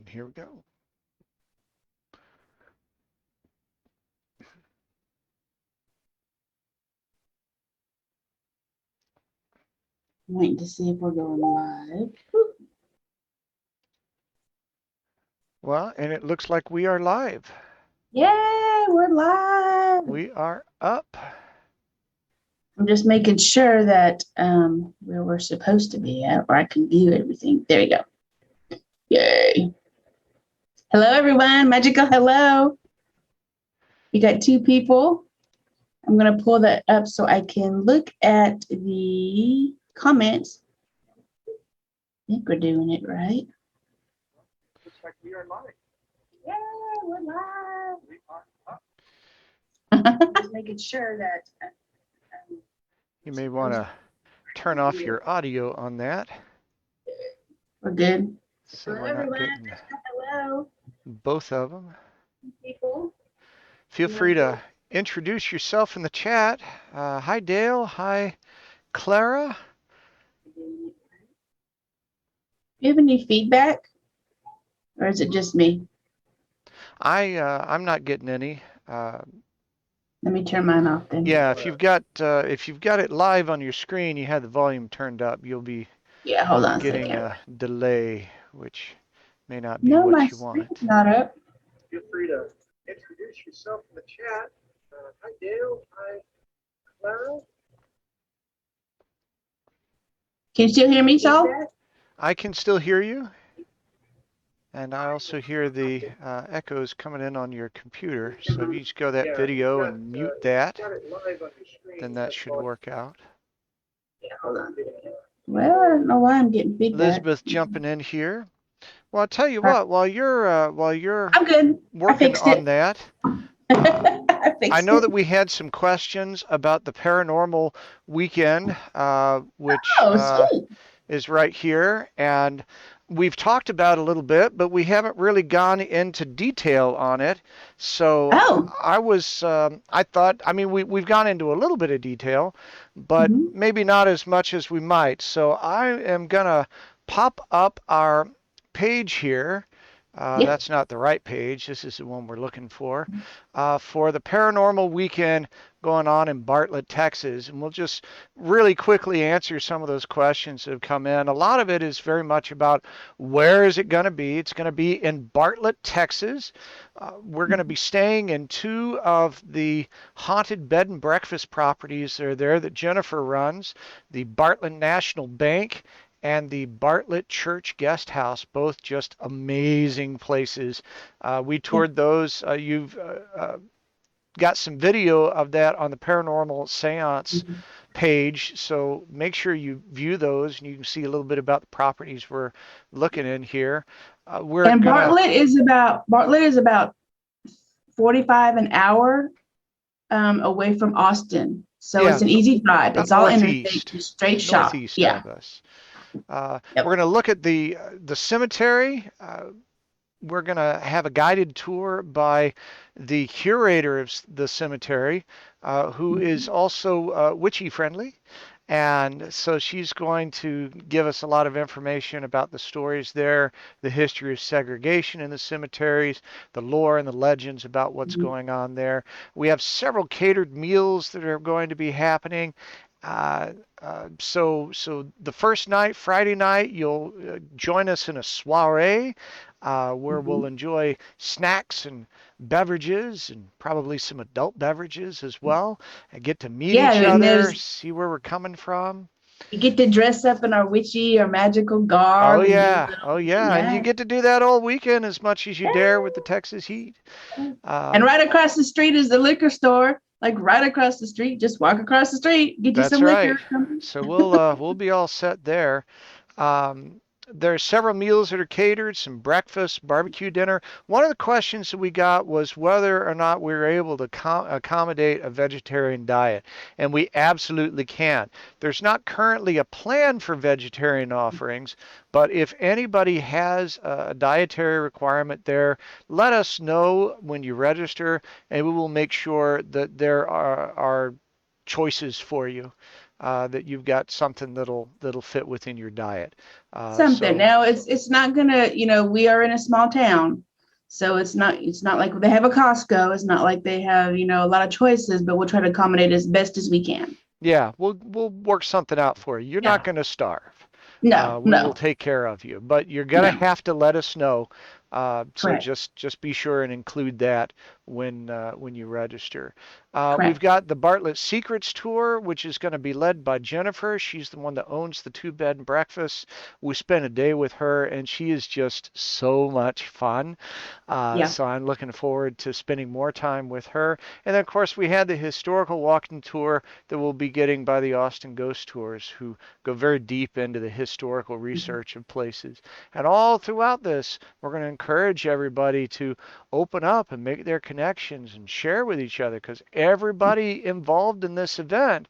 Here we go. Waiting to see if we're going live. Well, and it looks like we are live. Yay, we're live. We are up. I'm just making sure that where we're supposed to be at, where I can view everything. There you go. Yay. Hello, everyone. Magical hello. We got two people. I'm going to pull that up so I can look at the comments. I think we're doing it right. Looks like we are live. Yay, we're live. We are up. Just making sure that. You may want to turn off your audio on that. We're good. So Hello, we're not everyone. getting Hello, both of them. people. Feel free to introduce yourself in the chat. Hi, Dale. Hi, Clara. Do you have any feedback? Or is it just me? I'm not getting any. Let me turn mine off then. Yeah, if you've got it live on your screen, you have the volume turned up, you'll be Hold on a getting second. a delay, which may not be No, my what you screen's want. not up. Feel free to introduce yourself in the chat. Hi, Dale. Hi, Clara. Can you still hear me, Saul? I can still hear you. And I also hear the echoes coming in on your computer. So if you just go to that video and mute that, then that should work out. Hold on. Well, I don't know why I'm getting feedback. Elizabeth jumping in here. Well, I'll tell you what, while you're I'm good. working on that, I know that it. we had some questions about the Paranormal Weekend, which Sweet. is right here, and we've talked about it a little bit, but we haven't really gone into detail on it. So I thought, I mean, we've gone into a little bit of detail, but maybe not as much as we might. So I am gonna pop up our page here. That's not the right page. This is the one we're looking for the Paranormal Weekend going on in Bartlett, Texas. And we'll just really quickly answer some of those questions that have come in. A lot of it is very much about where is it going to be? It's going to be in Bartlett, Texas. We're going to be staying in two of the haunted bed and breakfast properties that are there that Jennifer runs, the Bartlett National Bank and the Bartlett Church Guest House, both just amazing places. We toured those. You've got some video of that on the Paranormal Seance page, so make sure you view those and you can see a little bit about the properties we're looking in here. Bartlett is about 45 an hour away from Austin. So it's an easy drive. It's all interstate, straight shot. Northeast of us. We're going to look at the cemetery. We're going to have a guided tour by the curator of the cemetery, who is also witchy friendly. And so she's going to give us a lot of information about the stories there, the history of segregation in the cemeteries, the lore and the legends about what's going on there. We have several catered meals that are going to be happening. So the first night, Friday night, you'll join us in a soiree where we'll enjoy snacks and beverages and probably some adult beverages as well, and get to meet each other, see where we're coming from. You get to dress up in our witchy or magical garb. Oh yeah, and you get to do that all weekend as much as you dare with the Texas heat. And right across the street is the liquor store. Like right across the street, just walk across the street, get you some liquor. So we'll be all set there. There are several meals that are catered, some breakfast, barbecue dinner. One of the questions that we got was whether or not we were able to accommodate a vegetarian diet, and we absolutely can. There's not currently a plan for vegetarian offerings, but if anybody has a dietary requirement there, let us know when you register, and we will make sure that there are choices for you. that you've got something that'll fit within your diet. Something. So Now it's not gonna, we are in a small town, so it's not like they have a Costco. It's not like they have, a lot of choices, but we'll try to accommodate as best as we can. yeah, we'll work something out for you. You're not Yeah. going to starve. No, We will no, take care of you, but you're going to no. have to let us know. So Correct. just be sure and include that when you register. We've Correct. got the Bartlett Secrets Tour, which is going to be led by Jennifer. She's the one that owns the two bed and breakfast. We spent a day with her, and she is just so much fun. Yeah. So I'm looking forward to spending more time with her. And then, of course, we had the historical walking tour that we'll be getting by the Austin Ghost Tours, who go very deep into the historical Mhm. research of places. And all throughout this, we're going to encourage everybody to open up and make their connections and share with each other, because everybody involved in this event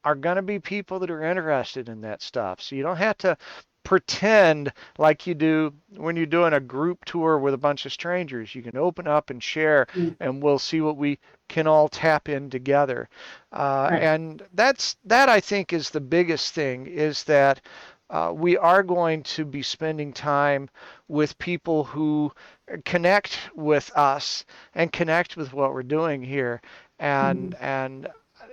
are going to be people that are interested in that stuff. So you don't have to pretend like you do when you're doing a group tour with a bunch of strangers. You can open up and share, Mm. and we'll see what we can all tap in together. Correct. And that I think is the biggest thing, is that we are going to be spending time with people who connect with us and connect with what we're doing here, Mhm. and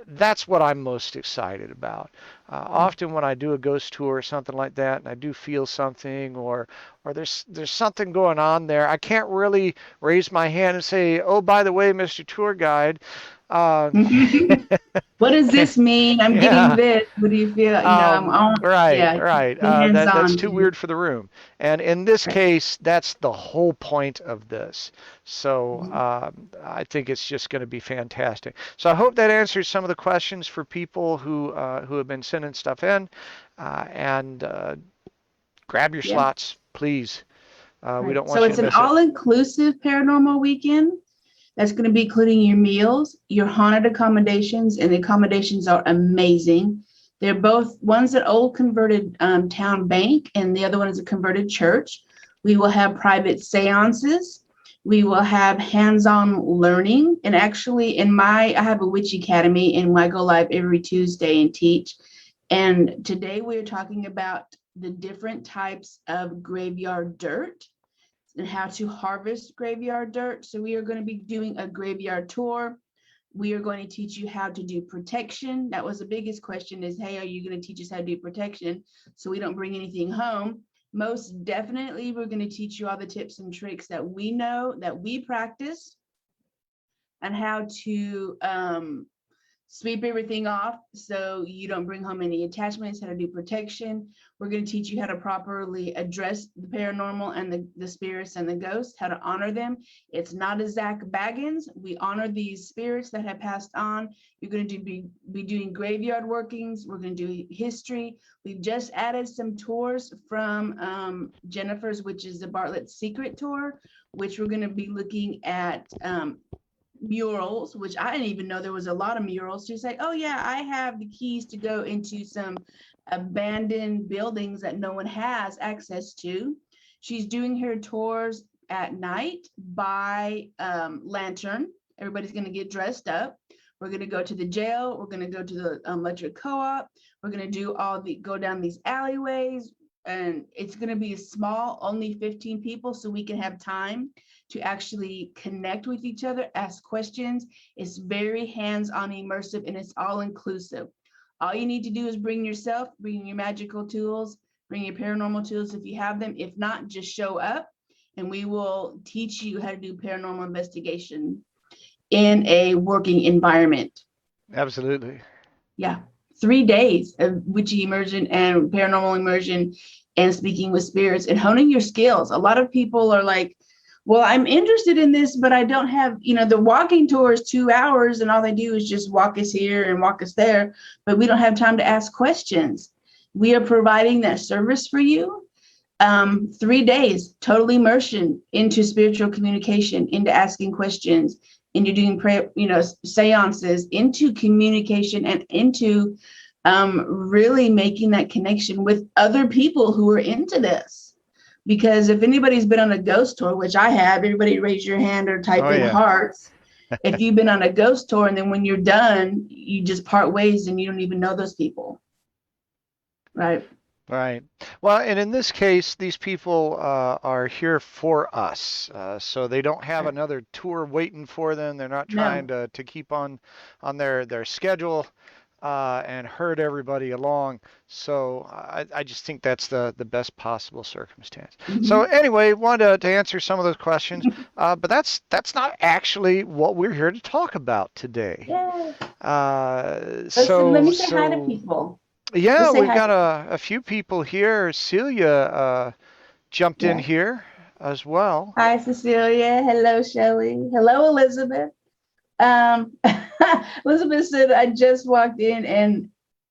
that's what I'm most excited about. Often when I do a ghost tour or something like that, and I do feel something, or there's something going on there, I can't really raise my hand and say, "Oh, by the way, Mr. Tour Guide." Uh, What does this mean? I'm getting yeah. this. What do you feel? I'm on. Right, Yeah, right. hands That's on too too. weird for the room. And in this Right. case, that's the whole point of this. So Mhm. I think it's just going to be fantastic. So I hope that answers some of the questions for people who have been sending stuff in. And grab your Yeah. slots, please. We Right. don't So want you it's to an miss it. all-inclusive paranormal weekend. That's going to be including your meals, your haunted accommodations, and the accommodations are amazing. They're both, one's an old converted town bank, and the other one is a converted church. We will have private seances. We will have hands-on learning. And actually, I have a witch academy, and I go live every Tuesday and teach. And today we're talking about the different types of graveyard dirt and how to harvest graveyard dirt. So we are going to be doing a graveyard tour. We are going to teach you how to do protection. That was the biggest question is, hey, are you going to teach us how to do protection so we don't bring anything home? Most definitely, we're going to teach you all the tips and tricks that we know, that we practice, and how to sweep everything off so you don't bring home any attachments, how to do protection. We're going to teach you how to properly address the paranormal and the spirits and the ghosts, how to honor them. It's not a Zach Baggins. We honor these spirits that have passed on. You're going to be doing graveyard workings. We're going to do history. We've just added some tours from Jennifer's, which is the Bartlett Secret Tour, which we're going to be looking at murals, which I didn't even know there was a lot of murals. She's like, oh yeah, I have the keys to go into some abandoned buildings that no one has access to. She's doing her tours at night by lantern. Everybody's going to get dressed up. We're going to go to the jail. We're going to go to the electric co-op. We're going to go down these alleyways, and it's going to be small, only 15 people, so we can have time to actually connect with each other, ask questions. It's very hands-on, immersive, and it's all inclusive. All you need to do is bring yourself, bring your magical tools, bring your paranormal tools if you have them. If not, just show up and we will teach you how to do paranormal investigation in a working environment. Absolutely. Yeah, 3 days of witchy immersion and paranormal immersion and speaking with spirits and honing your skills. A lot of people are like, well, I'm interested in this, but I don't have, the walking tour is 2 hours and all they do is just walk us here and walk us there, but we don't have time to ask questions. We are providing that service for you. 3 days, total immersion into spiritual communication, into asking questions, into doing prayer, seances, into communication, and into really making that connection with other people who are into this. Because if anybody's been on a ghost tour, which I have, everybody raise your hand or type Oh in yeah. hearts. if you've been on a ghost tour and then when you're done, you just part ways and you don't even know those people. Right. Right. Well, and in this case, these people are here for us, so they don't have Right. another tour waiting for them. They're not trying No. to keep on their schedule and herd everybody along. So I just think that's the best possible circumstance. So Mhm. anyway, wanted to answer some of those questions, but that's not actually what we're here to talk about today. Yeah. Let So me say hi to so. people. Yeah, Let's say we've hi got to people. a few people here. Celia jumped in Yeah. here as well. Hi, Cecilia. Hello, Shelley. Hello, Elizabeth. Um, Elizabeth said, I just walked in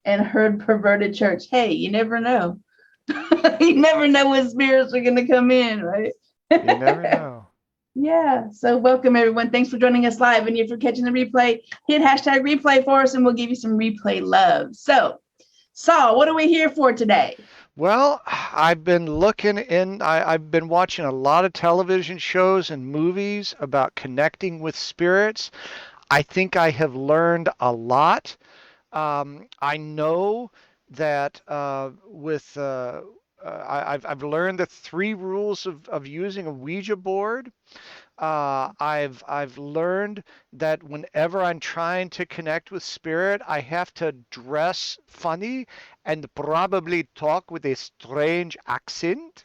and heard perverted church. Hey, you never know. You never know when spirits are going to come in, right? You never know. Yeah. So welcome everyone. Thanks for joining us live. And if you're catching the replay, hit hashtag replay for us and we'll give you some replay love. So Saul, what are we here for today? Well, I've been I've been watching a lot of television shows and movies about connecting with spirits. I think I have learned a lot. I know that I've learned the three rules of using a Ouija board. I've learned that whenever I'm trying to connect with spirit, I have to dress funny and probably talk with a strange accent.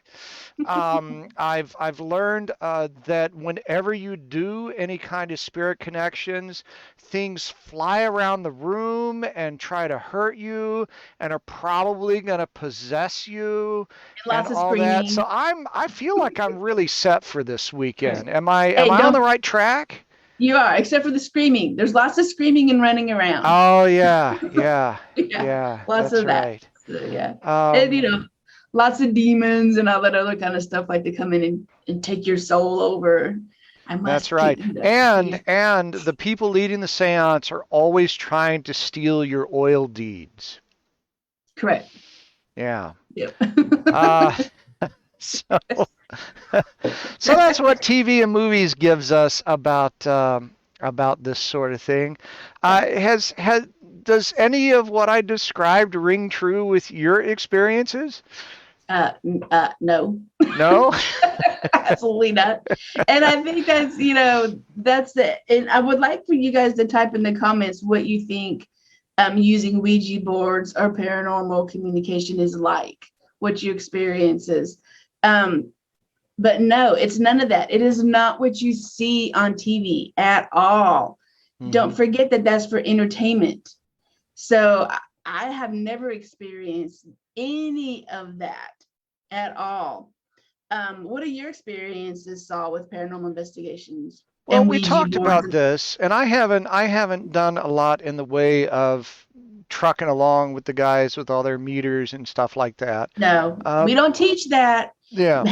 I've learned that whenever you do any kind of spirit connections, things fly around the room and try to hurt you and are probably going to possess you and Lots of all that. So screaming. I feel like I'm really set for this weekend. Right. Am Hey, I on the don't right track? you are, except for the screaming. There's lots of screaming and running around. Oh yeah, yeah, Yeah, yeah, lots that's of that. right. So, yeah. And Um, lots of demons and all that other kind of stuff like to come in and take your soul over. I That's must right. keep you there. And the people leading the seance are always trying to steal your oil deeds. Correct. Yeah. Yep. Uh, so so that's what TV and movies gives us about this sort of thing. Yeah. Has does any of what I described ring true with your experiences? No. No? Absolutely not. And I think that's the, and I would like for you guys to type in the comments what you think using Ouija boards or paranormal communication is like, what your experience is. Um, but no, it's none of that. It is not what you see on TV at all. Don't Hmm. forget that that's for entertainment. So I have never experienced any of that at all. What are your experiences, Saul, with paranormal investigations Well, and we Ouija talked boards? about this, and I haven't done a lot in the way of trucking along with the guys with all their meters and stuff like that. No, we Um, don't teach that. yeah.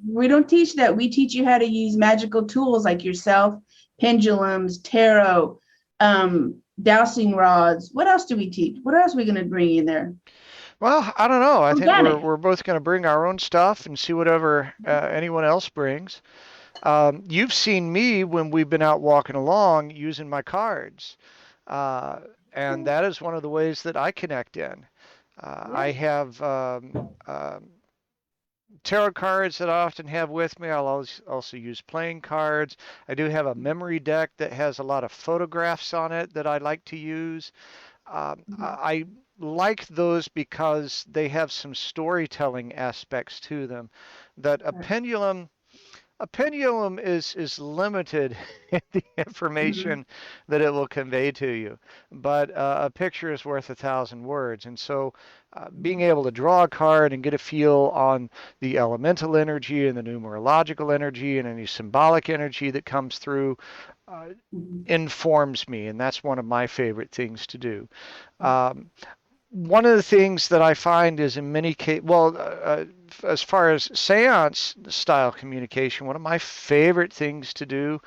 We don't teach that. We teach you how to use magical tools like yourself, pendulums, tarot, dowsing rods. What else do we teach? What else are we going to bring in there? Well, I don't know. I think we're Organic. we're both going to bring our own stuff and see whatever anyone else brings. You've seen me when we've been out walking along using my cards, uh, and that is one of the ways that I connect in. Yeah. I have tarot cards that I often have with me. I'll also use playing cards. I do have a memory deck that has a lot of photographs on it that I like to use. I like those because they have some storytelling aspects to them. That a pendulum is limited in the Mhm. information that it will convey to you, but a picture is worth a thousand words. And so, being able to draw a card and get a feel on the elemental energy and the numerological energy and any symbolic energy that comes through uh, Mhm. informs me, and that's one of my favorite things to do. Um, One of the things that I find is in many cases, well, as far as seance style communication, one of my favorite things to do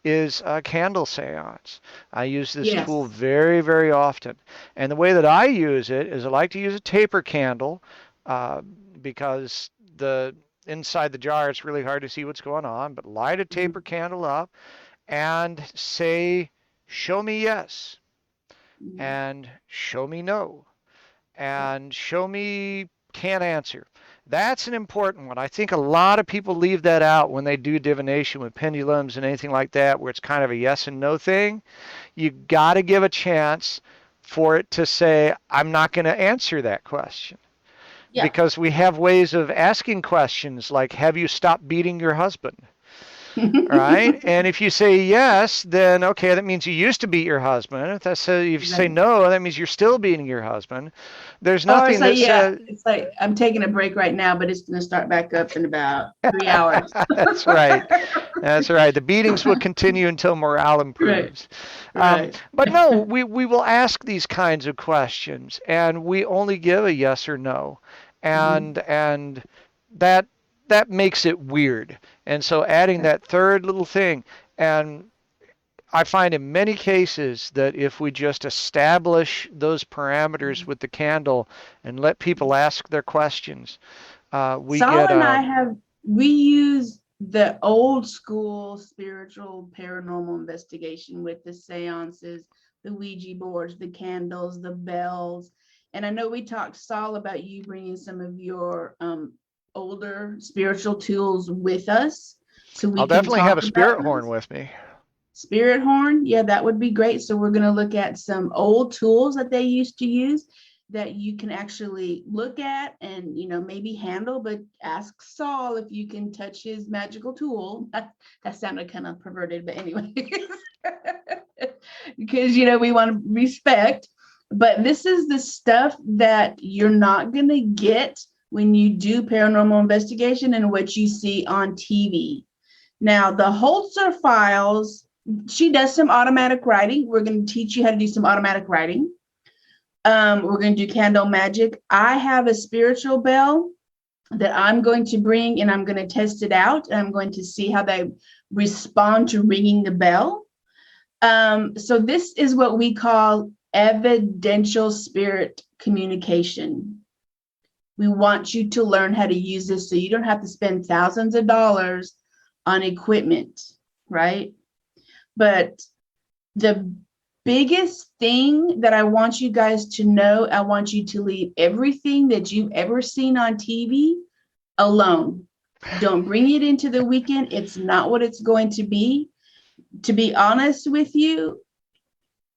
is a candle seance. I use this tool Yes. very, very often. And the way that I use it is I like to use a taper candle uh, because the inside the jar it's really hard to see what's going on, but light a Mhm. taper candle up and say, show me yes, Mhm. and show me no, Okay. and show me can't answer. That's an important one. I think a lot of people leave that out when they do divination with pendulums and anything like that, where it's kind of a yes and no thing. You got to give a chance for it to say, I'm not going to answer that question. Yeah. Because we have ways of asking questions like, have you stopped beating your husband? Right? And if you say yes, then okay, that means you used to beat your husband. If you say Right. no, that means you're still beating your husband. There's Or nothing it's like, that yeah, says it's like I'm taking a break right now, but it's going to start back up in about 3 hours. that's right. That's right. The beatings will continue until morale Right. improves. Right. But no, we will ask these kinds of questions, and we only give a yes or no, Mhm. and that that makes it weird. And so adding that third little thing, and I find in many cases that if we just establish those parameters with the candle and let people ask their questions, we Saul get and I we use the old school spiritual paranormal investigation with the seances, the Ouija boards, the candles, the bells. And I know we talked, Saul, about you bringing some of your older spiritual tools with us so we I'll can definitely have talk a about spirit horn those. with me. Spirit horn, yeah, that would be great. So we're going to look at some old tools that they used to use that you can actually look at and maybe handle, but ask Saul if you can touch his magical tool. That sounded kind of perverted, but anyway. Because we want to respect, but this is the stuff that you're not going to get when you do paranormal investigation and what you see on TV. Now, the Holzer files, she does some automatic writing. We're going to teach you how to do some automatic writing. We're going to do candle magic. I have a spiritual bell that I'm going to bring and I'm going to test it out. And I'm going to see how they respond to ringing the bell. So this is what we call evidential spirit communication. We want you to learn how to use this so you don't have to spend thousands of dollars on equipment, right? But the biggest thing that I want you guys to know, I want you to leave everything that you've ever seen on TV alone. Don't bring it into the weekend. It's not what it's going to be. To be honest with you,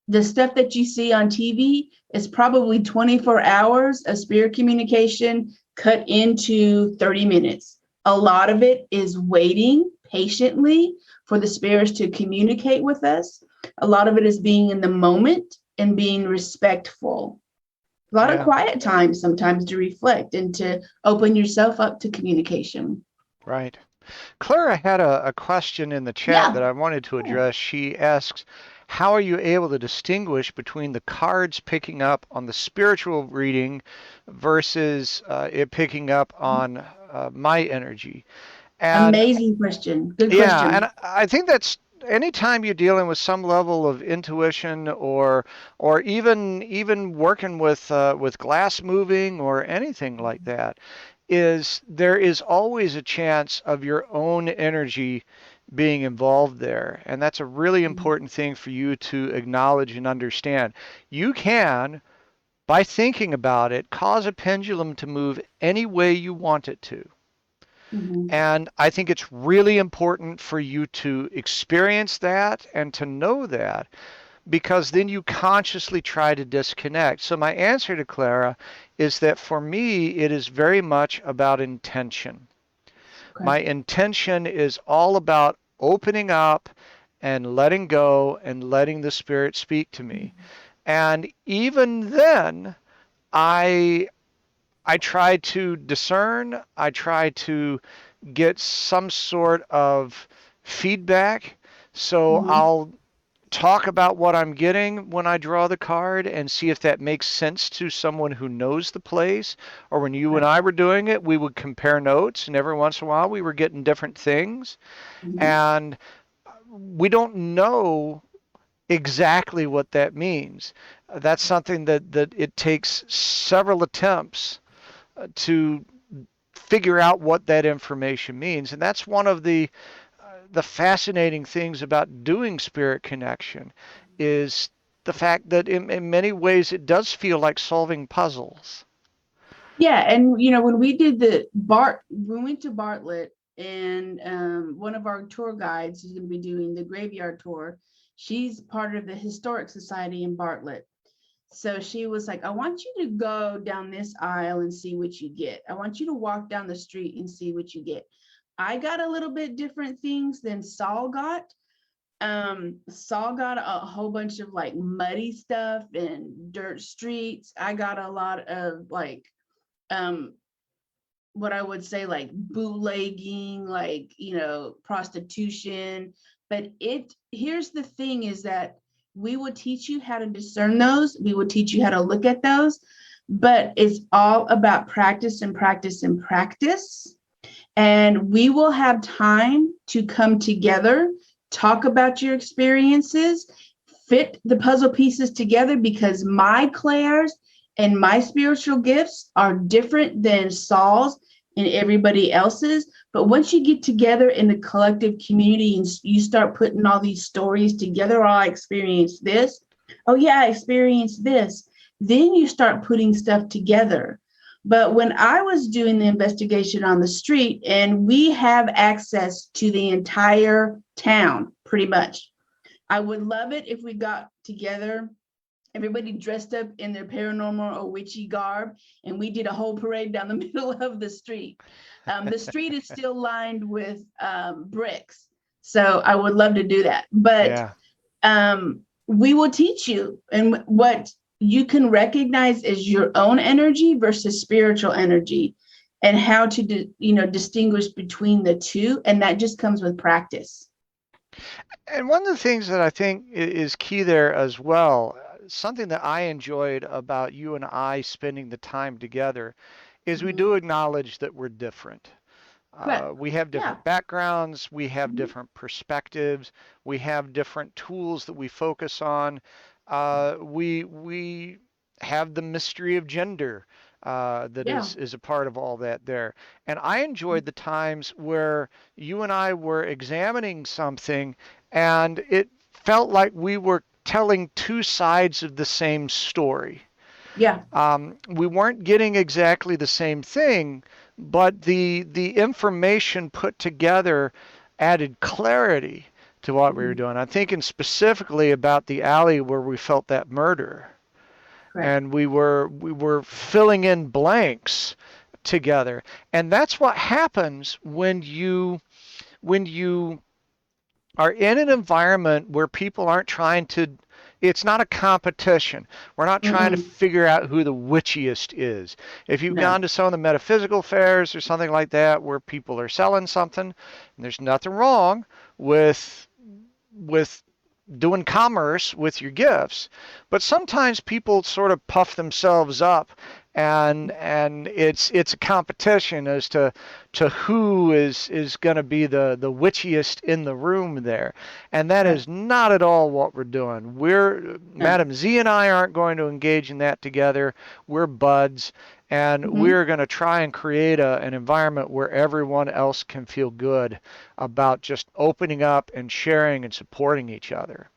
the stuff that you see on TV is probably 24 hours of spirit communication cut into 30 minutes. A lot of it is waiting patiently for the spirits to communicate with us. A lot of it is being in the moment and being respectful. A lot of Yeah, quiet time sometimes to reflect and to open yourself up to communication. right. Clara had a question in the chat Yeah. that I wanted to address. She asks, how are you able to distinguish between the cards picking up on the spiritual reading versus it picking up on my energy? And Amazing question. Good yeah, and question. I think that's anytime you're dealing with some level of intuition or even working with glass moving or anything like that, is there is always a chance of your own energy being involved there. And that's a really important thing for you to acknowledge and understand. You can, by thinking about it, cause a pendulum to move any way you want it to. Mhm. And I think it's really important for you to experience that and to know that because then you consciously try to disconnect. So, my answer to Clara is that for me, it is very much about intention. Okay. My intention is all about opening up and letting go and letting the Spirit speak to me. And even then, I I try to discern, I try to get some sort of feedback. So Mhm. I'll talk about what I'm getting when I draw the card and see if that makes sense to someone who knows the place. Or when you and Okay. I were doing it, we would compare notes, and every once in a while we were getting different things. Mhm. And we don't know exactly what that means. That's something that it takes several attempts to figure out what that information means. And that's one of the the fascinating things about doing spirit connection is the fact that in many ways it does feel like solving puzzles. Yeah, and when we did we went to Bartlett, and one of our tour guides is going to be doing the graveyard tour. She's part of the Historic Society in Bartlett. So she was like, I want you to go down this aisle and see what you get. I want you to walk down the street and see what you get. I got a little bit different things than Saul got. Saul got a whole bunch of like muddy stuff and dirt streets. I got a lot of like um what I would say like bootlegging, like prostitution. But here's the thing is that we will teach you how to discern those. We will teach you how to look at those, but it's all about practice and practice and practice. And we will have time to come together, talk about your experiences, fit the puzzle pieces together, because my clairs and my spiritual gifts are different than Saul's and everybody else's. But once you get together in the collective community and you start putting all these stories together, oh, I experienced this. Oh, yeah, I experienced this. Then you start putting stuff together. But when I was doing the investigation on the street, and we have access to the entire town, pretty much, I would love it if we got together, everybody dressed up in their paranormal or witchy garb, and we did a whole parade down the middle of the street. The street is still lined with bricks, so I would love to do that. But Yeah. we will teach you and what you can recognize as your own energy versus spiritual energy, and how to distinguish between the two, and that just comes with practice. And one of the things that I think is key there as well, something that I enjoyed about you and I spending the time together, is we Mm-hmm. do acknowledge that we're different. Right. We have Yeah. different backgrounds, we have Mm-hmm. different perspectives, we have different tools that we focus on. We have the mystery of gender that Yeah. is a part of all that there. And I enjoyed the times where you and I were examining something, and it felt like we were telling two sides of the same story. Yeah. We weren't getting exactly the same thing, but the information put together added clarity to what we were Mm-hmm. doing. I'm thinking specifically about the alley where we felt that murder, Correct. and we were filling in blanks together. And that's what happens when you are in an environment where people aren't trying to, it's not a competition. We're not trying to Mm-mm. figure out who the witchiest is. If you've No. gone to some of the metaphysical fairs or something like that where people are selling something, and there's nothing wrong with doing commerce with your gifts, but sometimes people sort of puff themselves up, and it's a competition as to who is going to be the witchiest in the room there, and that Right. is not at all what we're doing. We're No. Madam Z and I aren't going to engage in that together. We're buds, and Mm-hmm. we're going to try and create an environment where everyone else can feel good about just opening up and sharing and supporting each other.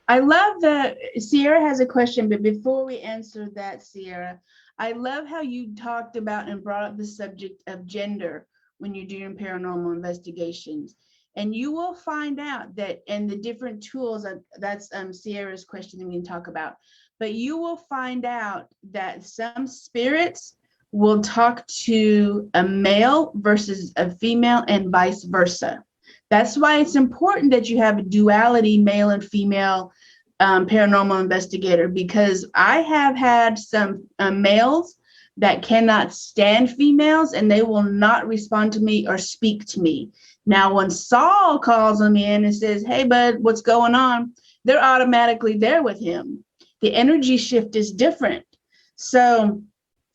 I love that Sierra has a question, but before we answer that, Sierra, I love how you talked about and brought up the subject of gender when you're doing paranormal investigations. And you will find out that in the different tools, that's Sierra's question that we can talk about, but you will find out that some spirits will talk to a male versus a female and vice versa. That's why it's important that you have a duality, male and female paranormal investigator, because I have had some males that cannot stand females, and they will not respond to me or speak to me. Now, when Saul calls them in and says, "Hey, bud, what's going on?" they're automatically there with him. The energy shift is different. So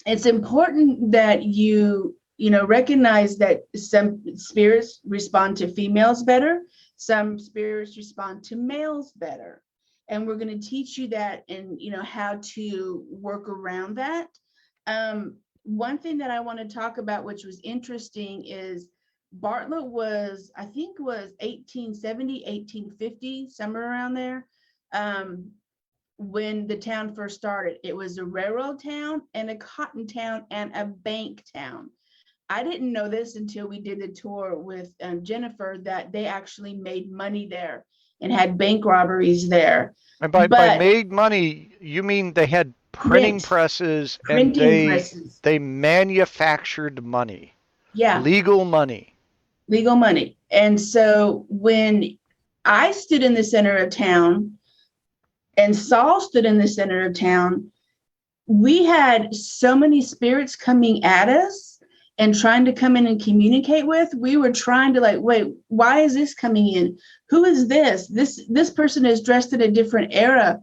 it's important that you recognize that some spirits respond to females better, some spirits respond to males better, and we're going to teach you that, and how to work around that. One thing that I want to talk about, which was interesting, is Bartlett was, I think, was 1870, 1850, somewhere around there. When the town first started, it was a railroad town and a cotton town and a bank town. I didn't know this until we did the tour with Jennifer, that they actually made money there and had bank robberies there. And by But made money, you mean they had printing print, presses and printing presses, they manufactured money, yeah, legal money. legal money. And so when I stood in the center of town and Saul stood in the center of town, we had so many spirits coming at us and trying to come in and communicate with. We were trying to like, wait, why is this coming in? Who is this? This person is dressed in a different era.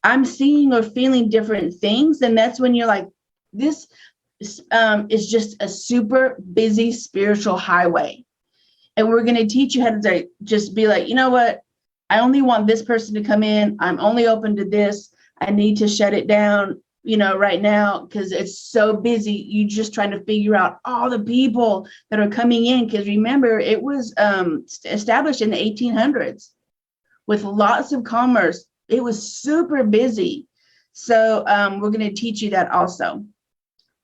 I'm seeing or feeling different things. And that's when you're like, this is just a super busy spiritual highway. And we're going to teach you how to just be like, you know what? I only want this person to come in. I'm only open to this. I need to shut it down, right now, because it's so busy. You just trying to figure out all the people that are coming in. Because remember, it was established in the 1800s with lots of commerce. It was super busy. So we're going to teach you that also.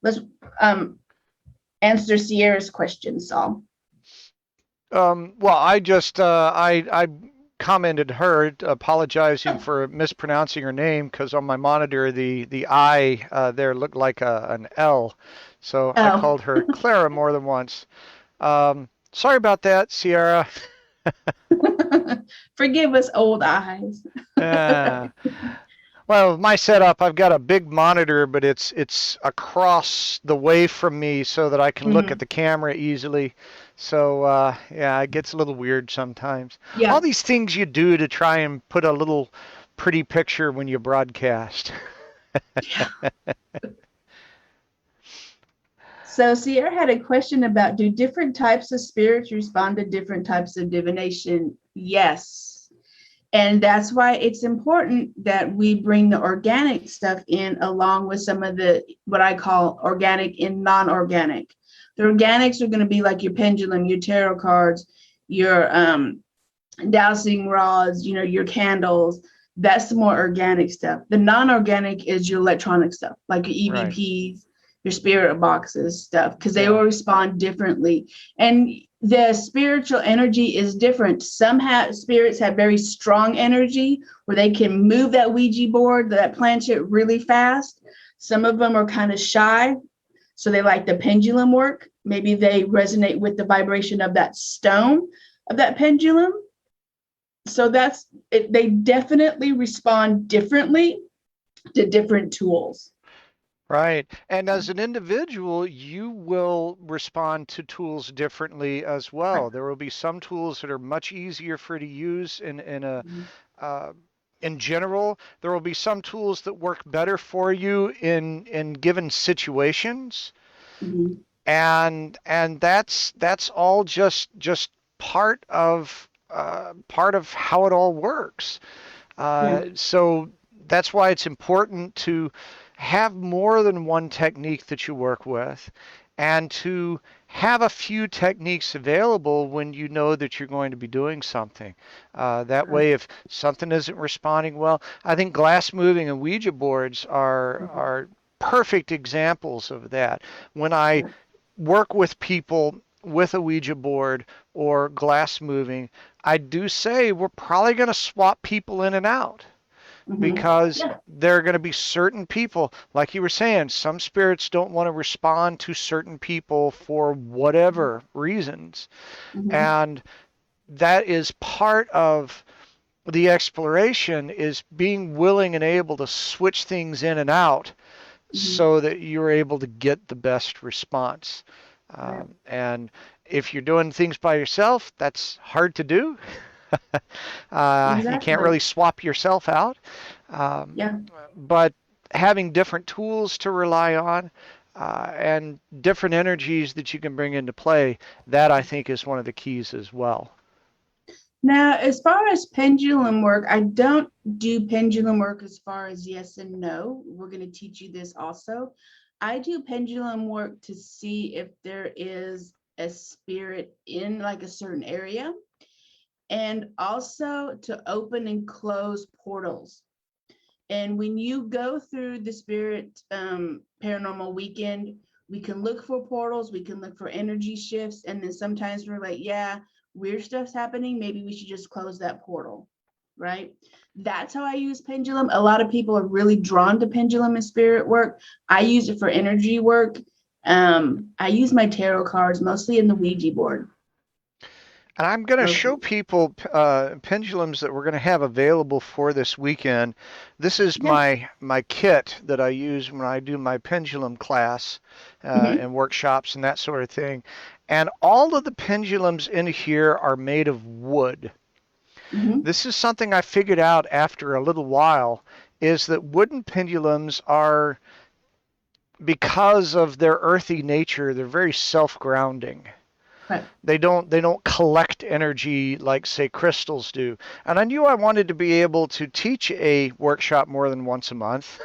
Let's answer Sierra's question, Saul. Well, I commented her apologizing for mispronouncing her name because on my monitor the I there looked like an L, so I called her Clara more than once. Sorry about that, Sierra. Forgive us, old eyes. Well, my setup, I've got a big monitor, but it's across the way from me so that I can look at the camera easily. So yeah, it gets a little weird sometimes. Yeah. All these things you do to try and put a little pretty picture when you broadcast. Yeah. So Sierra had a question about, do different types of spirits respond to different types of divination? Yes. And that's why it's important that we bring the organic stuff in along with some of the, what I call organic and non-organic. The organics are going to be like your pendulum, your tarot cards, your dowsing rods, your candles. That's the more organic stuff. The non-organic is your electronic stuff, like your EVPs, right, your spirit boxes stuff, because they will respond differently. And the spiritual energy is different. Some spirits have very strong energy where they can move that Ouija board, that planchette really fast. Some of them are kind of shy, so they like the pendulum work. Maybe they resonate with the vibration of that stone, of that pendulum. So that's it. They definitely respond differently to different tools. Right. And as an individual, you will respond to tools differently as well. There will be some tools that are much easier for you to use in general. There will be some tools that work better for you in given situations. Mm-hmm. And that's all just part of how it all works. So that's why it's important to have more than one technique that you work with and to have a few techniques available when you know that you're going to be doing something. That way, if something isn't responding well, I think glass moving and Ouija boards are perfect examples of that. When I work with people with a Ouija board or glass moving, I do say we're probably going to swap people in and out because there are going to be certain people, like you were saying, some spirits don't want to respond to certain people for whatever reasons. And that is part of the exploration, is being willing and able to switch things in and out so that you're able to get the best response. And if you're doing things by yourself, that's hard to do. You can't really swap yourself out. But having different tools to rely on and different energies that you can bring into play, that I think is one of the keys as well. Now, as far as pendulum work, I don't do pendulum work as far as yes and no. We're going to teach you this also. I do pendulum work to see if there is a spirit in like a certain area, and also to open and close portals. And when you go through the Spirit Paranormal Weekend, we can look for portals, we can look for energy shifts, and then sometimes we're like, yeah, weird stuff's happening. Maybe we should just close that portal, right? That's how I use pendulum. A lot of people are really drawn to pendulum and spirit work. I use it for energy work. I use my tarot cards mostly in the Ouija board. And I'm going to show Mostly. people pendulums that we're going to have available for this weekend. This is Yeah. my kit that I use when I do my pendulum class Mm-hmm. and workshops and that sort of thing. And all of the pendulums in here are made of wood. Mm-hmm. This is something I figured out after a little while, is that wooden pendulums are, because of their earthy nature, they're very self-grounding. Right. They don't collect energy like say crystals do. And I knew I wanted to be able to teach a workshop more than once a month.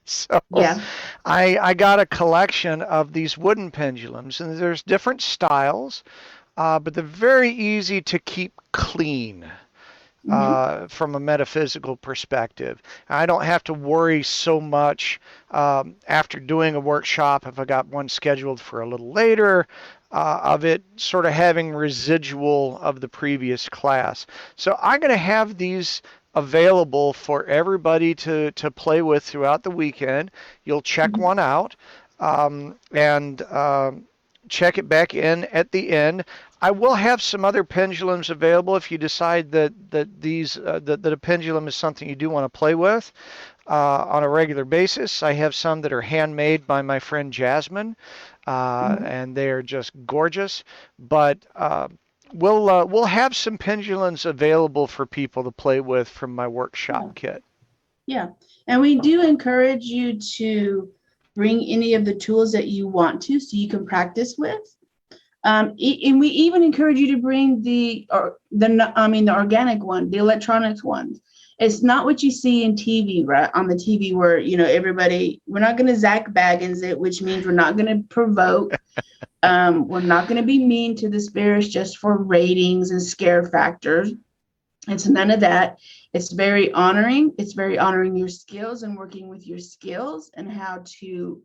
So Yeah. I got a collection of these wooden pendulums, and there's different styles, but they're very easy to keep clean Mm-hmm. from a metaphysical perspective. I don't have to worry so much after doing a workshop if I got one scheduled for a little later. Of it sort of having residual of the previous class. So I'm going to have these available for everybody to play with throughout the weekend. You'll check Mm-hmm. one out and check it back in at the end. I will have some other pendulums available if you decide that a pendulum is something you do want to play with on a regular basis. I have some that are handmade by my friend Jasmine, Mm-hmm. and they are just gorgeous. But we'll have some pendulums available for people to play with from my workshop Yeah. kit. Yeah. And we do encourage you to bring any of the tools that you want to so you can practice with. And we even encourage you to bring the organic one, the electronics ones. It's not what you see in TV, right? On the TV where, we're not going to Zach Baggins it, which means we're not going to provoke. We're not going to be mean to the spirits just for ratings and scare factors. It's none of that. It's very honoring. It's very honoring your skills and working with your skills and how to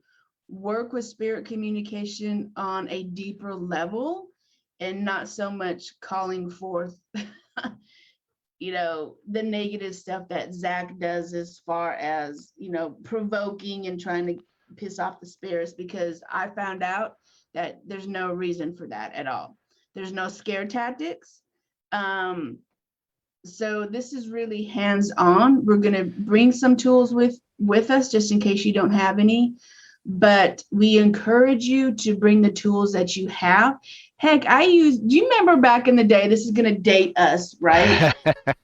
work with spirit communication on a deeper level and not so much calling forth, the negative stuff that Zach does as far as, provoking and trying to piss off the spirits, because I found out that there's no reason for that at all. There's no scare tactics. So this is really hands-on. We're going to bring some tools with us just in case you don't have any, but we encourage you to bring the tools that you have. Heck, do you remember back in the day, this is going to date us, right?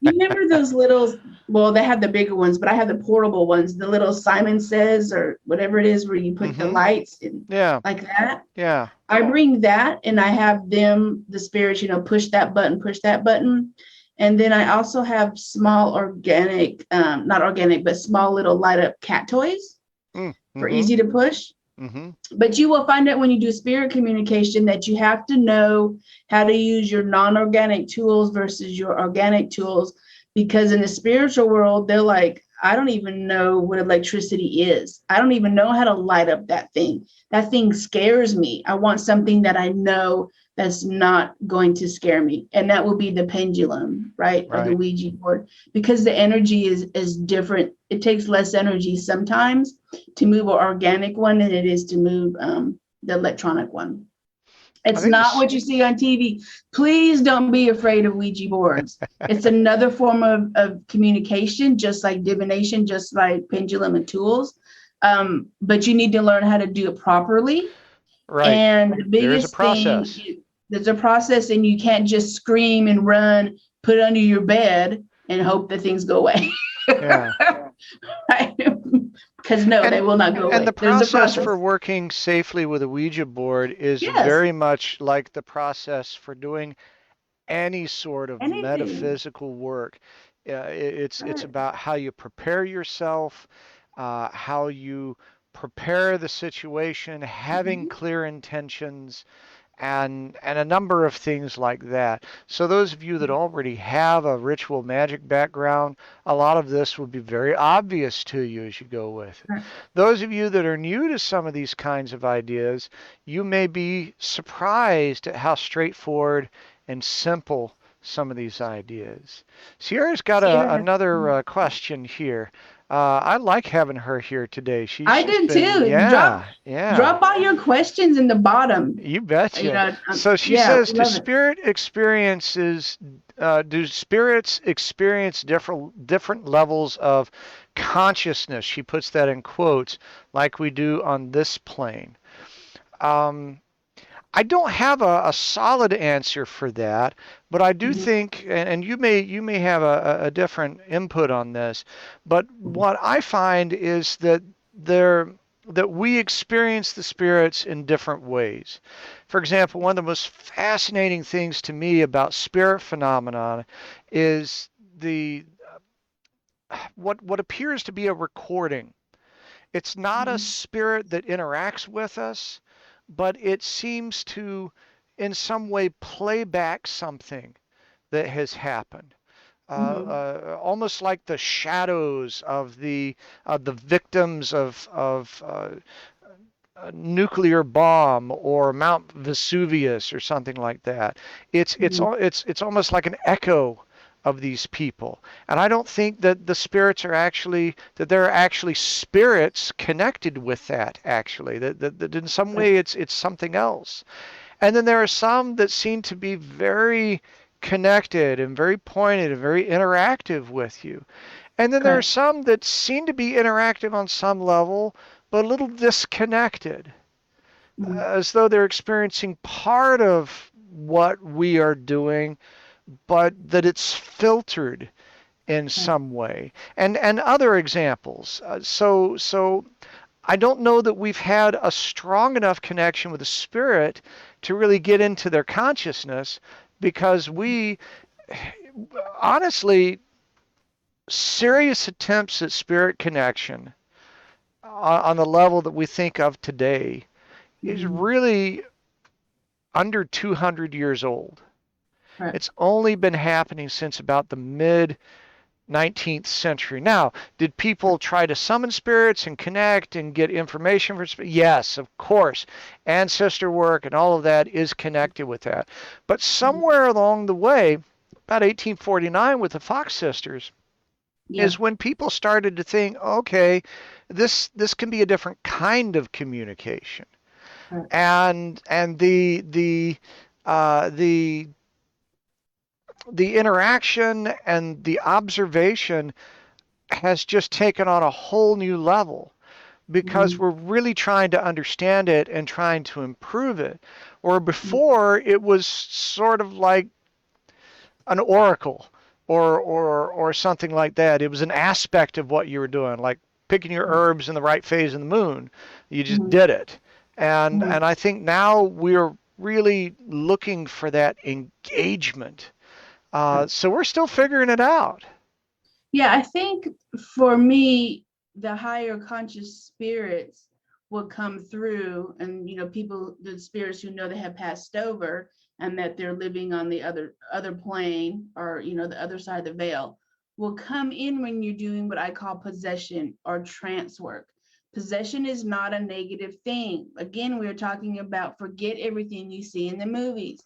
You remember those little, well, they have the bigger ones, but I have the portable ones, the little Simon Says or whatever it is where you put the Mm-hmm. lights in, Yeah. like that. Yeah. I bring that and I have them, the spirits, push that button, push that button. And then I also have small organic, not organic, but small little light up cat toys for Mm-hmm. easy to push. Mm-hmm. But you will find out when you do spirit communication that you have to know how to use your non-organic tools versus your organic tools, because in the spiritual world, they're like, I don't even know what electricity is. I don't even know how to light up that thing. That thing scares me. I want something that I know that's not going to scare me. And that will be the pendulum, right? Or the Right. Ouija board, because the energy is different. It takes less energy sometimes to move an organic one than it is to move the electronic one. I It's think not this. what you see on TV. Please don't be afraid of Ouija boards. It's another form of communication, just like divination, just like pendulum and tools. But you need to learn how to do it properly. Right. And the There is a biggest thing, process. there's a process, and you can't just scream and run, put it under your bed, and hope that things go away. Yeah. Right? Because no, they And will not go and the away. There's a process process. for working safely with a Ouija board is Yes, very much like the process for doing any sort of anything. metaphysical work. It's Right. about how you prepare yourself, how you prepare the situation, having Mhm. clear intentions, and a number of things like that. So those of you that already have a ritual magic background, a lot of this will be very obvious to you as you go with it. Right. Those of you that are new to some of these kinds of ideas, you may be surprised at how straightforward and simple some of these ideas. Sierra's got another question here. I like having her here today. I She's do been, too. yeah, yeah. Drop all your questions in the bottom. You betcha. So she yeah, says, love it. do spirits experience different levels of consciousness? She puts that in quotes, like we do on this plane. I don't have a solid answer for that, but I do think, and you may have a different input on this, but what I find is that we experience the spirits in different ways. For example, one of the most fascinating things to me about spirit phenomenon is the what appears to be a recording. It's not a spirit that interacts with us, but it seems to, in some way, play back something that has happened. Almost like the shadows of the victims of a nuclear bomb or Mount Vesuvius or something like that. It's almost like an echo of these people. And I don't think that the spirits are actually, that there are actually spirits connected with that, actually, that in some way it's something else. And then there are some that seem to be very connected and very pointed and very interactive with you. And then there are some that seem to be interactive on some level, but a little disconnected, as though they're experiencing part of what we are doing, but that it's filtered in some way. And other examples. So I don't know that we've had a strong enough connection with the spirit to really get into their consciousness, because we honestly, serious attempts at spirit connection on the level that we think of today is really under 200 years old. Right. It's only been happening since about the mid 19th century. Now, did people try to summon spirits and connect and get information from spirits? Yes, of course. Ancestor work and all of that is connected with that. But somewhere along the way, about 1849 with the Fox sisters, is when people started to think, okay, this can be a different kind of communication. And the interaction and the observation has just taken on a whole new level, because we're really trying to understand it and trying to improve it. Or before, it was sort of like an oracle or something like that. It was an aspect of what you were doing, like picking your herbs in the right phase of the moon. You just did it. And I think now we're really looking for that engagement. So we're still figuring it out. Yeah, I think for me, the higher conscious spirits will come through, and people, the spirits who know they have passed over and that they're living on the other plane, or the other side of the veil, will come in when you're doing what I call possession or trance work. Possession is not a negative thing. Again, we're talking about forget everything you see in the movies.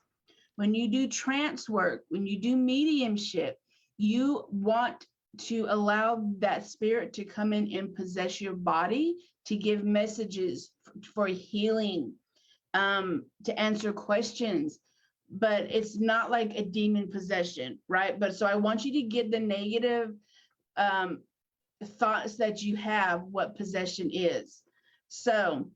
When you do trance work, when you do mediumship, you want to allow that spirit to come in and possess your body, to give messages for healing, to answer questions. But it's not like a demon possession, right? But so I want you to get the negative thoughts that you have what possession is. So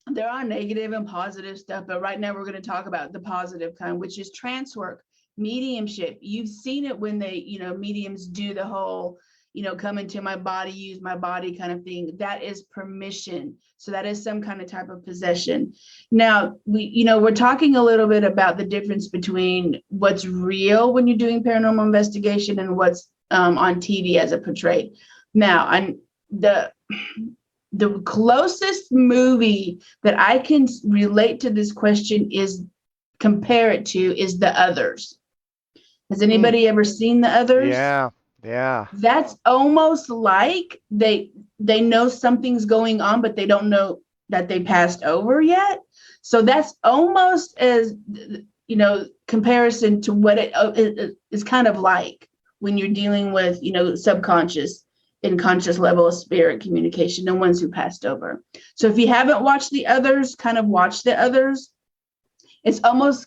there are negative and positive stuff, but right now we're going to talk about the positive kind, which is trance work, mediumship. You've seen it when they, mediums do the whole, come into my body, use my body kind of thing. That is permission. So that is some kind of type of possession. Now, we're talking a little bit about the difference between what's real when you're doing paranormal investigation and what's on TV as it portrayed. Now, the closest movie that I can relate to this question is compare it to is The Others. Has anybody ever seen The Others? Yeah. That's almost like they know something's going on, but they don't know that they passed over yet. So that's almost as, comparison to what it is kind of like when you're dealing with, subconscious and conscious level of spirit communication, the ones who passed over. So if you haven't watched The Others, kind of watch The Others. It's almost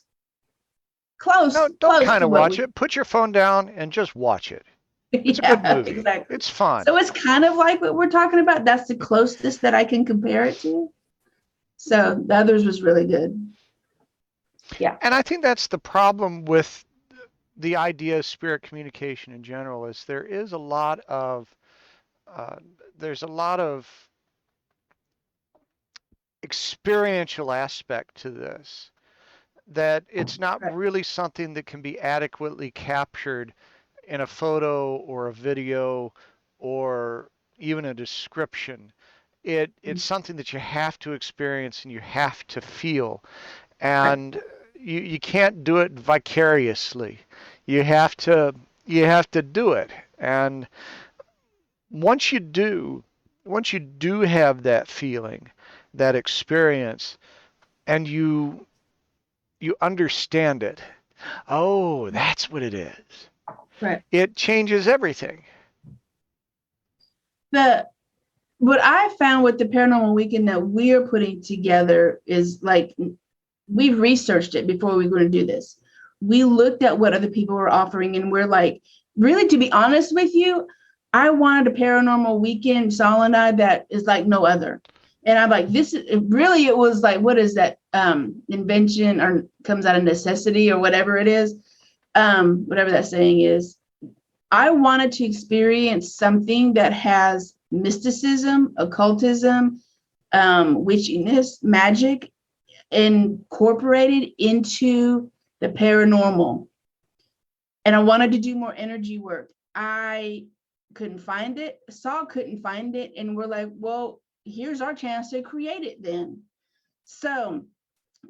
close. No, don't close kind to of what watch it. Put your phone down and just watch it. It's a good movie. Exactly. It's fun. So it's kind of like what we're talking about. That's the closest that I can compare it to. So The Others was really good. Yeah. And I think that's the problem with the idea of spirit communication in general is there's a lot of experiential aspect to this, that it's not Right. really something that can be adequately captured in a photo or a video or even a description. It's something that you have to experience and you have to feel. Right. And you can't do it vicariously. You have to do it. And once you do, once you do have that feeling, that experience, and you understand it. Oh, that's what it is. Right. It changes everything. What I found with the Paranormal Weekend that we're putting together is like, we've researched it before we were going to do this. We looked at what other people were offering, and we're like, really, to be honest with you, I wanted a Paranormal Weekend, Saul and I, that is like no other. And I'm like, it was like, what is that invention, or comes out of necessity, or whatever it is, whatever that saying is. I wanted to experience something that has mysticism, occultism, witchiness, magic incorporated into the paranormal. And I wanted to do more energy work. I couldn't find it. Saul couldn't find it. And we're like, well, here's our chance to create it then. So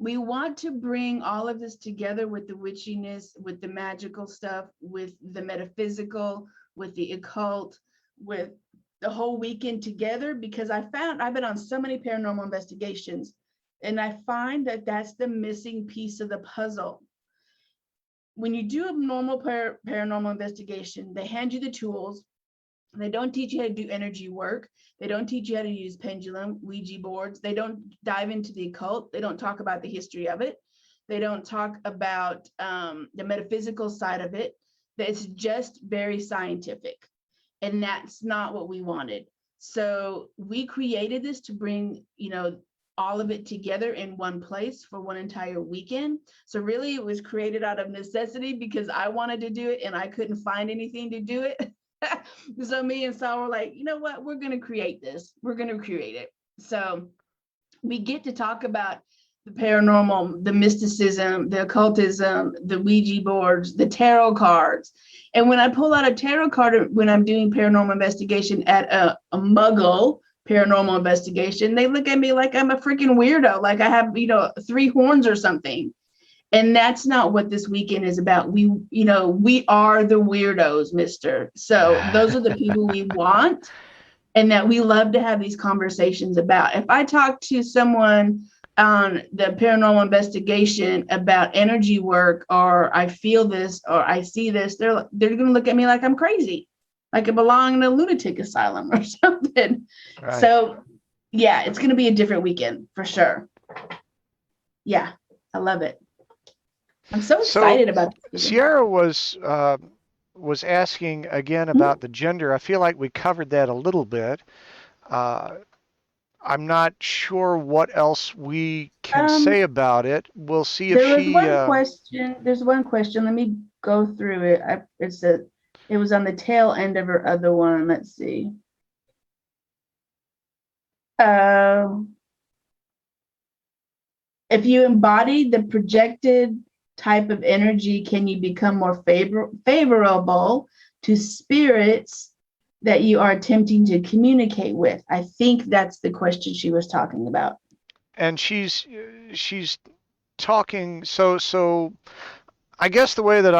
we want to bring all of this together with the witchiness, with the magical stuff, with the metaphysical, with the occult, with the whole weekend together, because I've been on so many paranormal investigations, and I find that that's the missing piece of the puzzle. When you do a normal paranormal investigation, they hand you the tools. They don't teach you how to do energy work. They don't teach you how to use pendulum, Ouija boards. They don't dive into the occult. They don't talk about the history of it. They don't talk about the metaphysical side of it. It's just very scientific. And that's not what we wanted. So we created this to bring, all of it together in one place for one entire weekend. So really it was created out of necessity because I wanted to do it and I couldn't find anything to do it. So me and Saul were like, you know what, we're going to create this. We're going to create it. So we get to talk about the paranormal, the mysticism, the occultism, the Ouija boards, the tarot cards. And when I pull out a tarot card, when I'm doing paranormal investigation at a muggle paranormal investigation, they look at me like I'm a freaking weirdo, like I have, 3 horns or something. And that's not what this weekend is about. We are the weirdos, mister. So those are the people we want and that we love to have these conversations about. If I talk to someone on the paranormal investigation about energy work, or I feel this, or I see this, they're going to look at me like I'm crazy, like I belong in a lunatic asylum or something. Right. So yeah, it's going to be a different weekend for sure. Yeah, I love it. I'm so excited about this. Sierra was asking again about the gender. I feel like we covered that a little bit. I'm not sure what else we can say about it. We'll see if she. There's one question. Let me go through it. It was on the tail end of her other one. Let's see. If you embody the projected type of energy, can you become more favorable to spirits that you are attempting to communicate with? I think that's the question she was talking about. And she's talking. So I guess the way that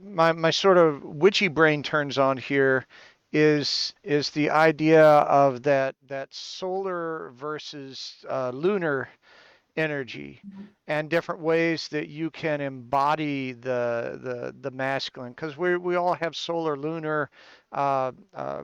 my sort of witchy brain turns on here is the idea of that solar versus lunar energy, and different ways that you can embody the masculine, because we all have solar, lunar, uh, uh,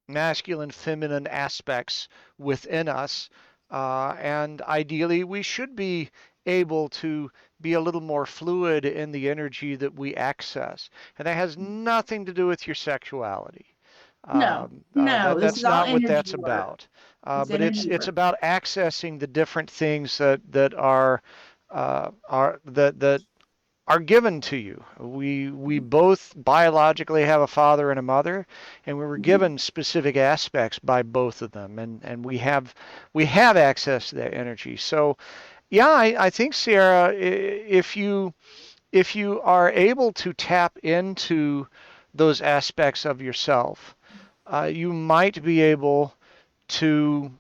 masculine, feminine aspects within us, and ideally we should be able to be a little more fluid in the energy that we access, and that has nothing to do with your sexuality. No, no, this is That's all not what energy that's work. about. It's But energy it's work. about accessing the different things that that are given to you. We both biologically have a father and a mother, and we were Mhm. given specific aspects by both of them, and we have access to that energy. So yeah, I think, Sierra, if you are able to tap into those aspects of yourself, you might be able to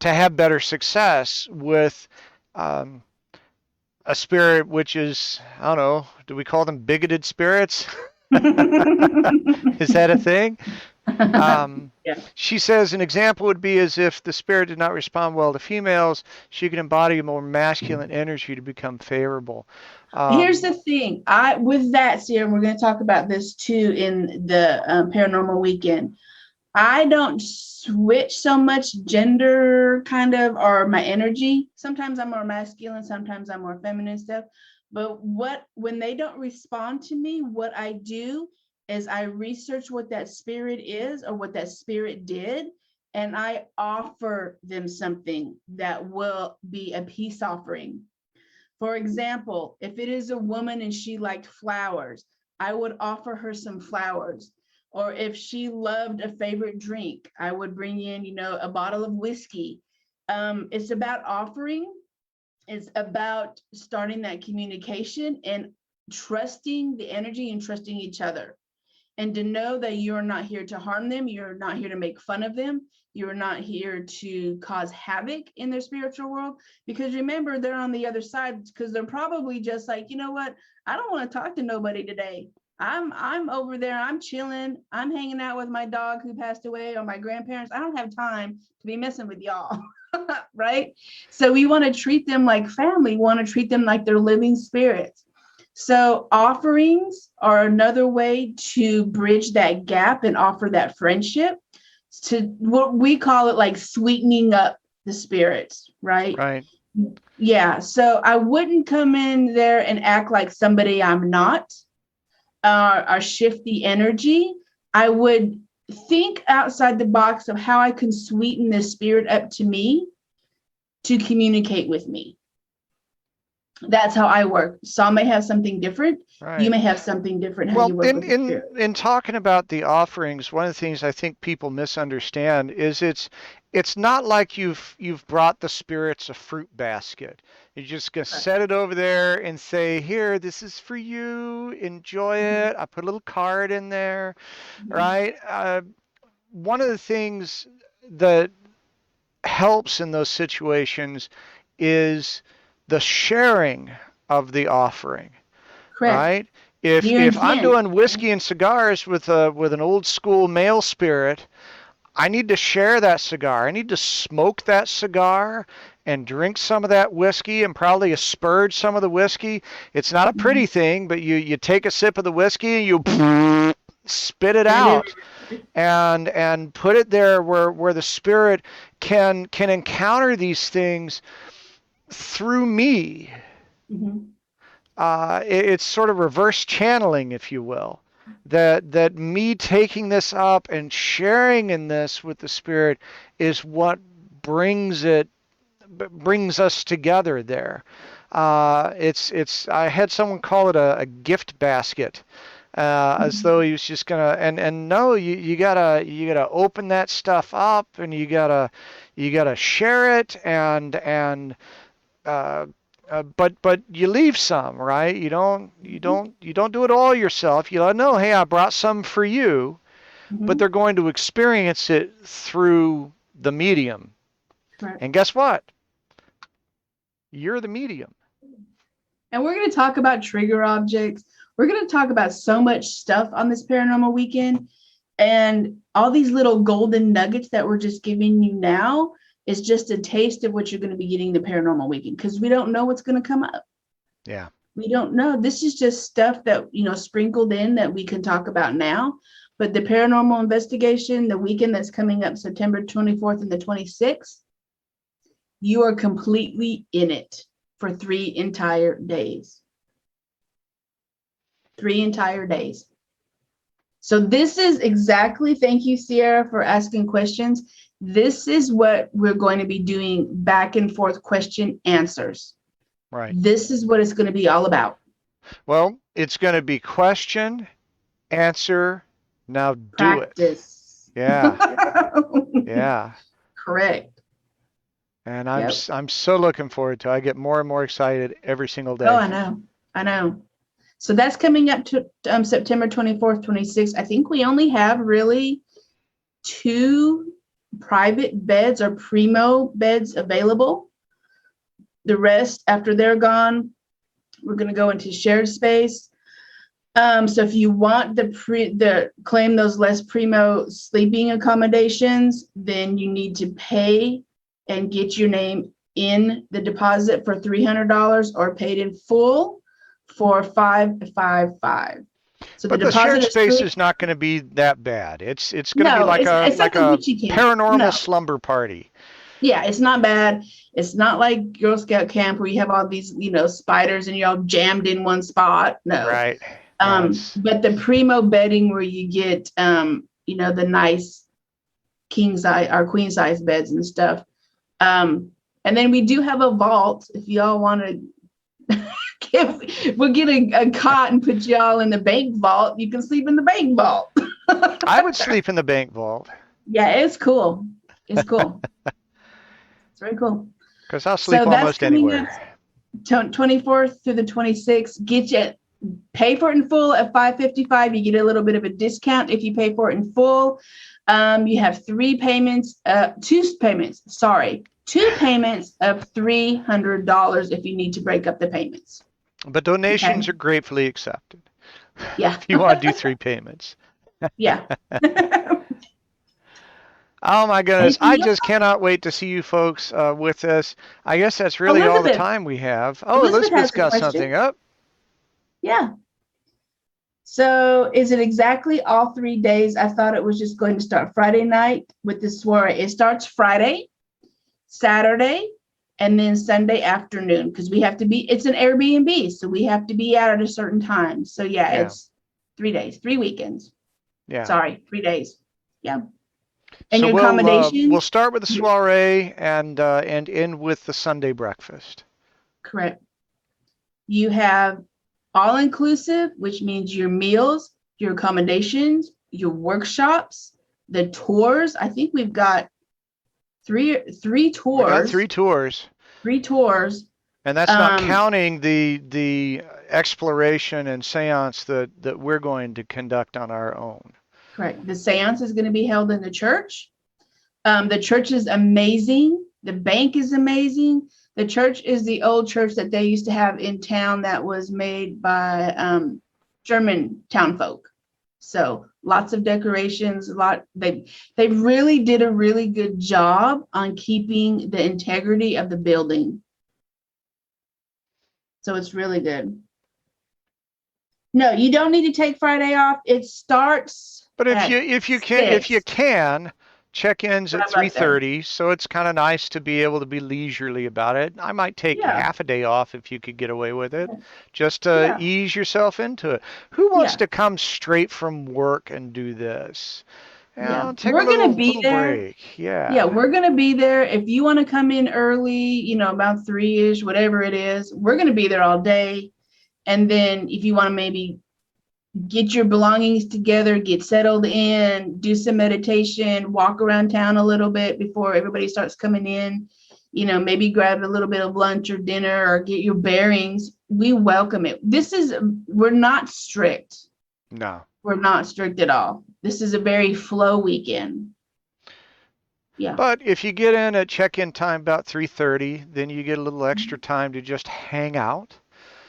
have better success with um, a spirit which is, I don't know, do we call them bigoted spirits? Is that a thing? Um, Yeah. she says an example would be as if the spirit did not respond well to females, she could embody a more masculine energy to become favorable. Here's Um, the thing. I with that, Sierra, we're going to talk about this too in the Paranormal Weekend. I don't switch so much gender kind of or my energy. Sometimes I'm more masculine, sometimes I'm more feminine stuff. But when they don't respond to me, what I do is I research what that spirit is or what that spirit did, and I offer them something that will be a peace offering. For example, if it is a woman and she liked flowers, I would offer her some flowers. Or if she loved a favorite drink, I would bring in, a bottle of whiskey. It's about offering. It's about starting that communication and trusting the energy and trusting each other, and to know that you're not here to harm them, you're not here to make fun of them, you're not here to cause havoc in their spiritual world. Because remember, they're on the other side, because they're probably just like, you know what, I don't want to talk to nobody today. I'm over there, I'm chilling, I'm hanging out with my dog who passed away or my grandparents. I don't have time to be messing with y'all. Right? So we want to treat them like family, we want to treat them like they're living spirits. So offerings are another way to bridge that gap and offer that friendship, to what we call it, like sweetening up the spirits, right? right. Yeah. So I wouldn't come in there and act like somebody I'm not, or shift the energy. I would think outside the box of how I can sweeten the spirit up to me to communicate with me. That's how I work. Saul may have something different. You Right. may have something different how Well, you work in with the in spirit. in talking about the offerings, one of the things I think people misunderstand is it's not like you've brought the spirits a fruit basket. You're just gonna Right. set it over there and say, "Here, this is for you. Enjoy Mhm, it." I put a little card in there, mhm, right? One of the things that helps in those situations is the sharing of the offering, correct. right? If Your I'm intent. doing whiskey and cigars with an old school male spirit, I need to share that cigar. I need to smoke that cigar and drink some of that whiskey and probably asperge some of the whiskey. It's not a pretty Mhm. thing, but you take a sip of the whiskey and you spit it It out is. and put it there where the spirit can encounter these things through me. Mhm. It's sort of reverse channeling, if you will. That me taking this up and sharing in this with the spirit is what brings it brings us together there. It's I had someone call it a gift basket, as though Mhm. he was just gonna, and no, you gotta open that stuff up, and you gotta share it, and uh, but you leave some, right? You don't you Mhm. don't you don't do it all yourself. You let them know, hey, I brought some for you, but they're Mhm. going to experience it through the medium. Correct. And guess what? you're the medium. And we're going to talk about trigger objects. We're going to talk about so much stuff on this paranormal weekend. And all these little golden nuggets that we're just giving you now is just a taste of what you're going to be getting the paranormal weekend, because we don't know what's going to come up. Yeah. We don't know. This is just stuff that, sprinkled in that we can talk about now. But the paranormal investigation, the weekend that's coming up, September 24th and the 26th, you are completely in it for 3 entire days. 3 entire days. So this is exactly, thank you, Sierra, for asking questions. This is what we're going to be doing, back and forth question answers. Right. This is what it's going to be all about. Well, it's going to be question, answer, now do Practice. it. Yeah. Yeah. Correct. And I'm so looking forward to it. I get more and more excited every single day. Oh, I know. So that's coming up to September 24th, 26th. I think we only have really 2 private beds or primo beds available. The rest, after they're gone, we're going to go into shared space. So if you want the claim those less primo sleeping accommodations, then you need to pay and get your name in the deposit for $300 or paid in full for $555. So but the shared space is not going to be that bad. It's going to be like a paranormal slumber party. Yeah, it's not bad. It's not like Girl Scout camp where you have all these, spiders and you're all jammed in one spot. No. Right. But the primo bedding where you get, the nice king size or queen size beds and stuff. And then we do have a vault if y'all want to. We'll get a cot and put y'all in the bank vault. You can sleep in the bank vault. I would sleep in the bank vault. Yeah, it's cool. It's cool. It's very cool. Because I'll sleep almost anywhere. 24th through the 26th. Pay for it in full at $555. You get a little bit of a discount if you pay for it in full. You have 2 payments of $300 if you need to break up the payments. But donations are gratefully accepted. Yeah. If you want to do 3 payments. Yeah. Oh my goodness. I just cannot wait to see you folks with us. I guess that's really all the time we have. Oh, Elizabeth's got something up. Yeah. So is it exactly all 3 days? I thought it was just going to start Friday night with the soiree. It starts Friday, Saturday, and then Sunday afternoon, because it's an Airbnb, so we have to be out at a certain time. So yeah. It's 3 days, 3 weekends. Yeah. Sorry, 3 days. Yeah. And so your accommodation? We'll start with the soiree and end with the Sunday breakfast. Correct. You have all-inclusive, which means your meals, your accommodations, your workshops, the tours. I think we've got three tours. We got 3 tours. 3 tours. And that's not counting the exploration and seance that we're going to conduct on our own. Correct. The seance is going to be held in the church. The church is amazing. The bank is amazing. The church is the old church that they used to have in town that was made by German town folk. So lots of decorations. They really did a really good job on keeping the integrity of the building. So it's really good. No, you don't need to take Friday off. It starts. But if you can, check-ins at 3:30, so it's kind of nice to be able to be leisurely about it. I might take half a day off if you could get away with it, just to ease yourself into it. Who wants to come straight from work and do this? Take we're going to be little there. Break. Yeah, we're going to be there. If you want to come in early, about 3-ish, whatever it is, we're going to be there all day. And then if you want to maybe get your belongings together, get settled in, do some meditation, walk around town a little bit before everybody starts coming in, maybe grab a little bit of lunch or dinner or get your bearings. We welcome it. We're not strict. No. We're not strict at all. This is a very flow weekend. Yeah. But if you get in at check-in time about 3:30, then you get a little extra time to just hang out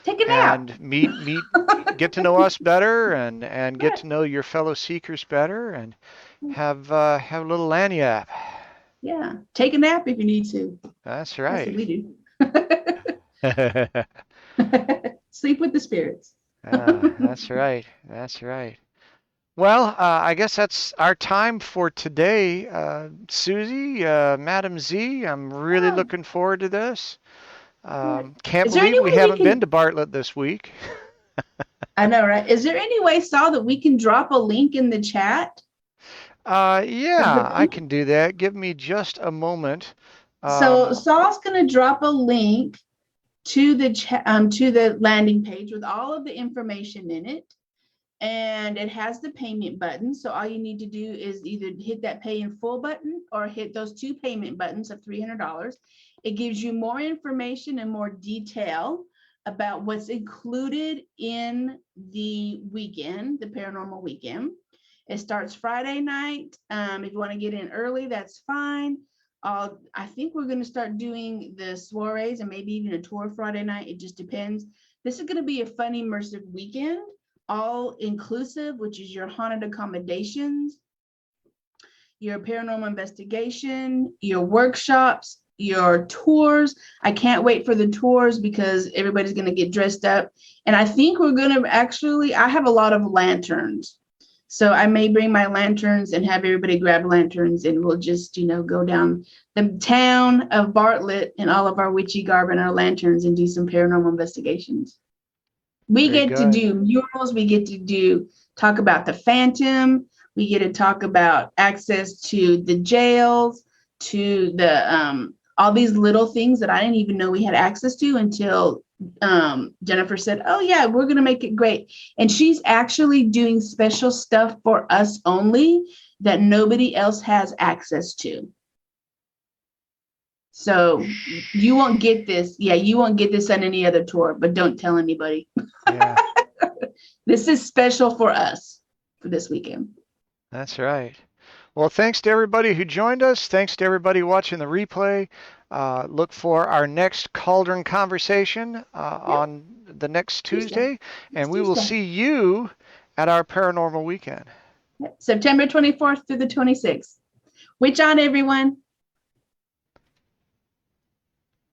Take a nap. and get to know us better and get Right. to know your fellow seekers better and have a little lanyap. Yeah. Take a nap if you need to. That's That's what right. we do. Sleep with the spirits. That's right. That's right. Well, I guess that's our time for today. Susie, Madam Z, I'm really Yeah. looking forward to this. Yeah. Can't Is there believe any we way we haven't been can? to Bartlett this week. I know, right? Is there any way, Saul, that we can drop a link in the chat of the Yeah, I link? can do that. Give me just a moment. So Um, Saul's going to drop a link to the to the landing page with all of the information in it, and it has the payment button. So all you need to do is either hit that pay in full button or hit those two payment buttons of $300. It gives you more information and more detail about what's included in the weekend, the paranormal weekend. It starts Friday night. If you want to get in early, that's fine. I think we're going to start doing the soirees and maybe even a tour Friday night. It just depends. This is going to be a fun, immersive weekend, all inclusive, which is your haunted accommodations, your paranormal investigation, your workshops, your tours. I can't wait for the tours because everybody's going to get dressed up. And I think we're going to actually, I have a lot of lanterns. So I may bring my lanterns and have everybody grab lanterns and we'll just, go down the town of Bartlett in all of our witchy garb and our lanterns and do some paranormal investigations. We Very get to good. do murals. We get to talk about the Phantom. We get to talk about access to the jails, to the all these little things that I didn't even know we had access to until Jennifer said, "Oh yeah, we're gonna make it great." And she's actually doing special stuff for us only that nobody else has access to. So you won't get this. Yeah, you won't get this on any other tour, but don't tell anybody. Yeah, This is special for us for this weekend. that's right. Well, thanks to everybody who joined us. Thanks to everybody watching the replay. Look for our next Cauldron conversation Yep, on the next Tuesday. Tuesday, and Next we will Tuesday. see you at our paranormal weekend. Yep. September 24th through the 26th. Witch on, everyone.